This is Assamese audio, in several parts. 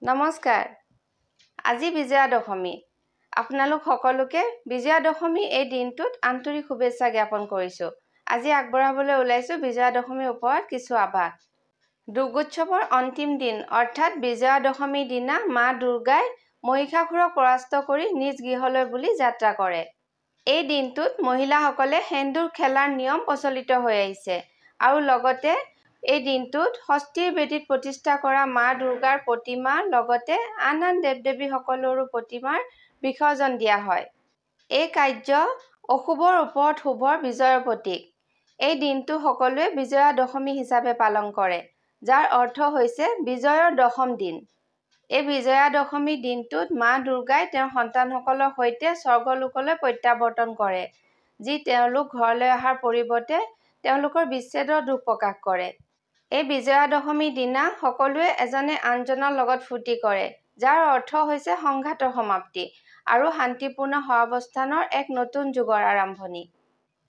নমস্কাৰ। আজি বিজয়া দশমী। আপোনালোক সকলোকে বিজয়া দশমী এই দিনটোত আন্তৰিক শুভেচ্ছা জ্ঞাপন কৰিছোঁ। আজি আগবঢ়াবলৈ ওলাইছোঁ বিজয়া দশমীৰ ওপৰত কিছু আভাস। দুৰ্গোৎসৱৰ অন্তিম দিন অৰ্থাৎ বিজয়া দশমীৰ দিনা মা দুৰ্গাই মহিষাসুৰক পৰাস্ত কৰি নিজ গৃহলৈ বুলি যাত্ৰা কৰে। এই দিনটোত মহিলাসকলে সেন্দুৰ খেলাৰ নিয়ম প্ৰচলিত হৈ আহিছে আৰু লগতে এই দিনটোত ষষ্ঠীৰ বেদীত প্ৰতিষ্ঠা কৰা মা দুৰ্গাৰ প্ৰতিমাৰ লগতে আন দেৱ-দেৱীসকলৰো প্ৰতিমাৰ বিসৰ্জন দিয়া হয়। এই কাৰ্য অশুভৰ ওপৰত শুভৰ বিজয়ৰ প্ৰতীক। এই দিনটো সকলোৱে বিজয়া দশমী হিচাপে পালন কৰে, যাৰ অৰ্থ হৈছে বিজয়ৰ দশম দিন। এই বিজয়া দশমীৰ দিনটোত মা দুৰ্গাই তেওঁৰ সন্তানসকলৰ সৈতে স্বৰ্গলোকলৈ প্ৰত্যাৱৰ্তন কৰে, যি তেওঁলোক ঘৰলৈ অহাৰ পৰিৱৰ্তে তেওঁলোকৰ বিচ্ছেদৰ দুখ প্ৰকাশ কৰে। এই বিজয়া দশমীৰ দিনা সকলোৱে এজনে আনজনৰ লগত ফূৰ্তি কৰে, যাৰ অৰ্থ হৈছে সংঘাতৰ সমাপ্তি আৰু শান্তিপূৰ্ণ সহাৱস্থানৰ এক নতুন যুগৰ আৰম্ভণি।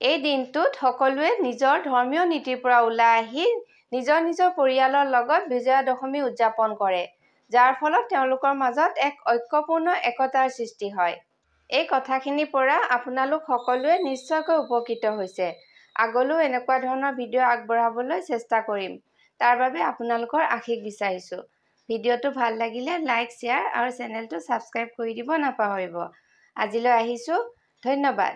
এই দিনটোত সকলোৱে নিজৰ ধৰ্মীয় নীতিৰ পৰা ওলাই আহি নিজৰ নিজৰ পৰিয়ালৰ লগত বিজয়া দশমী উদযাপন কৰে, যাৰ ফলত তেওঁলোকৰ মাজত এক ঐক্যপূৰ্ণ একতাৰ সৃষ্টি হয়। এই কথাখিনিৰ পৰা আপোনালোক সকলোৱে নিশ্চয়কৈ উপকৃত হৈছে। আগলৈও এনেকুৱা ধৰণৰ ভিডিঅ' আগবঢ়াবলৈ চেষ্টা কৰিম। তাৰ বাবে আপোনালোকৰ আশীষ বিচাৰিছোঁ। ভিডিঅ'টো ভাল লাগিলে লাইক, শ্বেয়াৰ আৰু চেনেলটো ছাবস্ক্ৰাইব কৰি দিব নাপাহৰিব। আজিলৈ আহিছোঁ। ধন্যবাদ।